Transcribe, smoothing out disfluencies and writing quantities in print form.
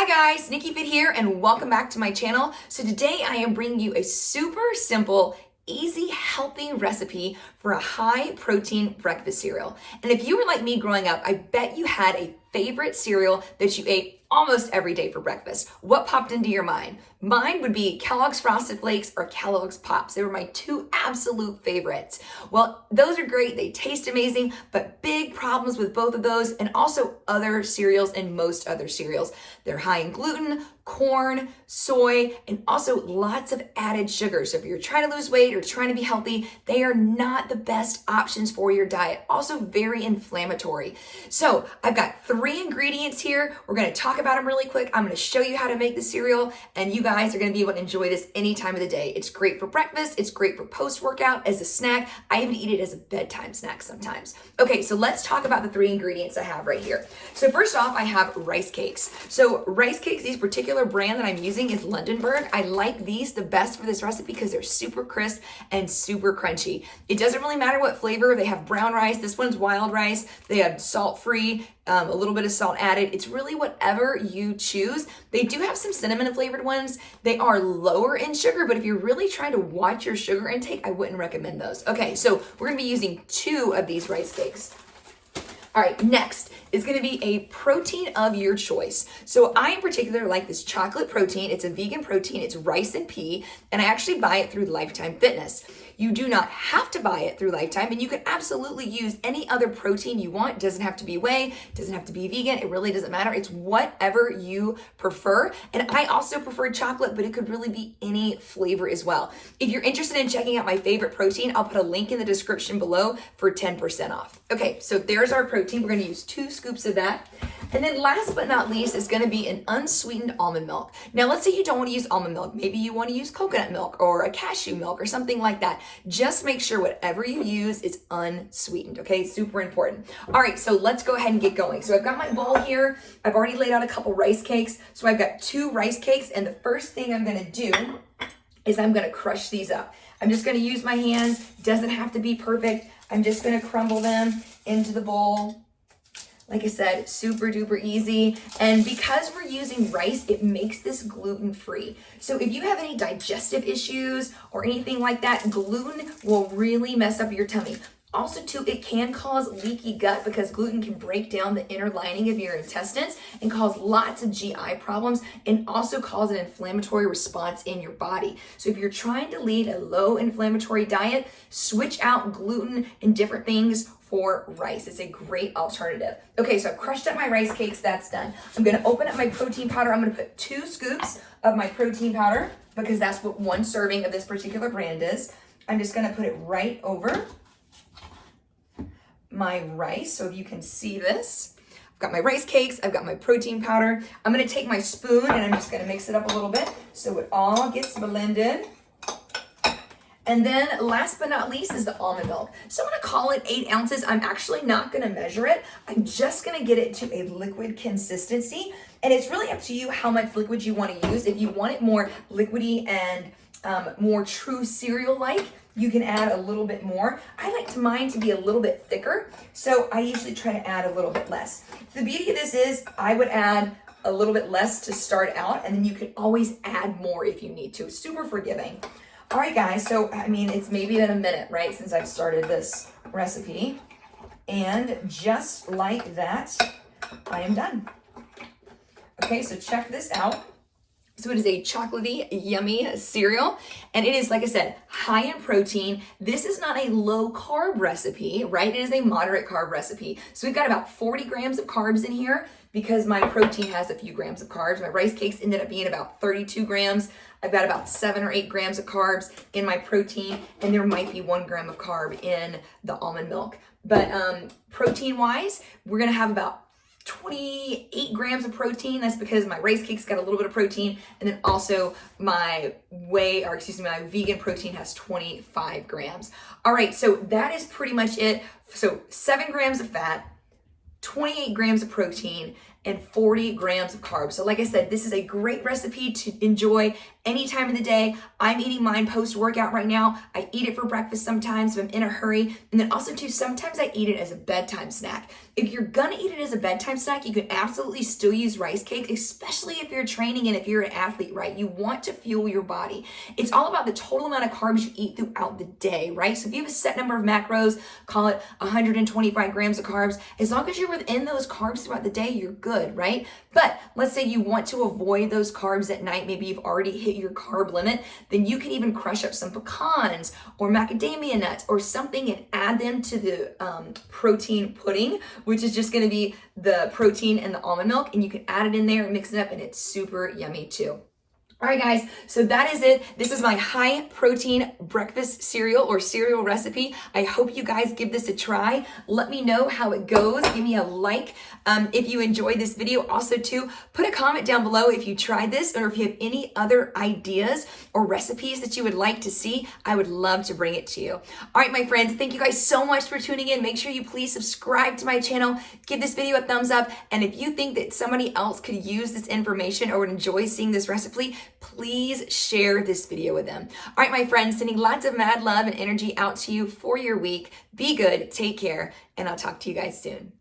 Hi guys, NikkiFIT here and welcome back to my channel. So today I am bringing you a super simple, easy, healthy recipe for a high protein breakfast cereal. And if you were like me growing up, I bet you had a favorite cereal that you ate almost every day for breakfast. What popped into your mind? Mine would be Kellogg's Frosted Flakes or Kellogg's Pops. They were my two absolute favorites. Well, those are great. They taste amazing, but big problems with both of those and also other cereals and most other cereals. They're high in gluten, corn, soy, and also lots of added sugar. So if you're trying to lose weight or trying to be healthy, they are not the best options for your diet. Also very inflammatory. So I've got 3 ingredients here. We're going to talk about them really quick. I'm going to show you how to make the cereal, and you guys are going to be able to enjoy this any time of the day. It's great for breakfast. It's great for post-workout as a snack. I even eat it as a bedtime snack sometimes. Okay, so let's talk about the 3 ingredients I have right here. So first off, I have rice cakes. So rice cakes, these particular brand that I'm using is Lunderbuerg. I like these the best for this recipe because they're super crisp and super crunchy. It doesn't really matter what flavor. They have brown rice. This one's wild rice. They have salt-free, a little bit of salt added. It's really whatever you choose. They do have some cinnamon flavored ones. They are lower in sugar, but if you're really trying to watch your sugar intake, I wouldn't recommend those. Okay, so we're gonna be using 2 of these rice cakes. All right, next is gonna be a protein of your choice. So I in particular like this chocolate protein. It's a vegan protein, it's rice and pea, and I actually buy it through Lifetime Fitness. You do not have to buy it through Lifetime, and you can absolutely use any other protein you want. It doesn't have to be whey, it doesn't have to be vegan, it really doesn't matter. It's whatever you prefer. And I also prefer chocolate, but it could really be any flavor as well. If you're interested in checking out my favorite protein, I'll put a link in the description below for 10% off. Okay, so there's our protein. We're gonna use 2 scoops of that. And then last but not least is gonna be an unsweetened almond milk. Now let's say you don't wanna use almond milk. Maybe you wanna use coconut milk or a cashew milk or something like that. Just make sure whatever you use is unsweetened, okay? Super important. All right, so let's go ahead and get going. So I've got my bowl here. I've already laid out a couple rice cakes. So I've got 2 rice cakes, and the first thing I'm gonna do is I'm gonna crush these up. I'm just gonna use my hands. Doesn't have to be perfect. I'm just gonna crumble them into the bowl. Like I said, super duper easy. And because we're using rice, it makes this gluten-free. So if you have any digestive issues or anything like that, gluten will really mess up your tummy. Also too, it can cause leaky gut because gluten can break down the inner lining of your intestines and cause lots of GI problems and also cause an inflammatory response in your body. So if you're trying to lead a low inflammatory diet, switch out gluten and different things for rice. It's a great alternative. Okay, so I've crushed up my rice cakes, that's done. I'm gonna open up my protein powder. I'm gonna put 2 scoops of my protein powder because that's what 1 serving of this particular brand is. I'm just gonna put it right over my rice, so if you can see this. I've got my rice cakes, I've got my protein powder. I'm gonna take my spoon and I'm just gonna mix it up a little bit so it all gets blended. And then last but not least is the almond milk. So I'm gonna call it 8 ounces. I'm actually not gonna measure it. I'm just gonna get it to a liquid consistency. And it's really up to you how much liquid you wanna use. If you want it more liquidy and more true cereal-like, you can add a little bit more. I like mine to be a little bit thicker, so I usually try to add a little bit less. The beauty of this is I would add a little bit less to start out, and then you can always add more if you need to. Super forgiving. All right, guys, so I mean, it's maybe been a minute, right, since I've started this recipe. And just like that, I am done. Okay, so check this out. So it is a chocolatey, yummy cereal, and it is, like I said, high in protein. This is not a low carb recipe, right? It is a moderate carb recipe. So we've got about 40 grams of carbs in here because my protein has a few grams of carbs. My rice cakes ended up being about 32 grams. I've got about 7 or 8 grams of carbs in my protein, and there might be 1 gram of carb in the almond milk. But protein-wise, we're gonna have about 28 grams of protein. That's because my rice cakes got a little bit of protein, and then also my my vegan protein has 25 grams. All right, so that is pretty much it. So 7 grams of fat, 28 grams of protein, 140 grams of carbs. So like I said, this is a great recipe to enjoy any time of the day. I'm eating mine post-workout right now. I eat it for breakfast sometimes if I'm in a hurry. And then also too, sometimes I eat it as a bedtime snack. If you're gonna eat it as a bedtime snack, you can absolutely still use rice cake, especially if you're training and if you're an athlete, right? You want to fuel your body. It's all about the total amount of carbs you eat throughout the day, right? So if you have a set number of macros, call it 125 grams of carbs, as long as you're within those carbs throughout the day, you're good, right? But let's say you want to avoid those carbs at night, maybe you've already hit your carb limit, then you can even crush up some pecans or macadamia nuts or something and add them to the protein pudding, which is just gonna be the protein and the almond milk, and you can add it in there and mix it up, and it's super yummy too. All right, guys, so that is it. This is my high protein breakfast cereal or cereal recipe. I hope you guys give this a try. Let me know how it goes. Give me a like if you enjoyed this video. Also too, put a comment down below if you tried this or if you have any other ideas or recipes that you would like to see. I would love to bring it to you. All right, my friends, thank you guys so much for tuning in. Make sure you please subscribe to my channel. Give this video a thumbs up. And if you think that somebody else could use this information or would enjoy seeing this recipe, please share this video with them. All right, my friends, sending lots of mad love and energy out to you for your week. Be good, take care, and I'll talk to you guys soon.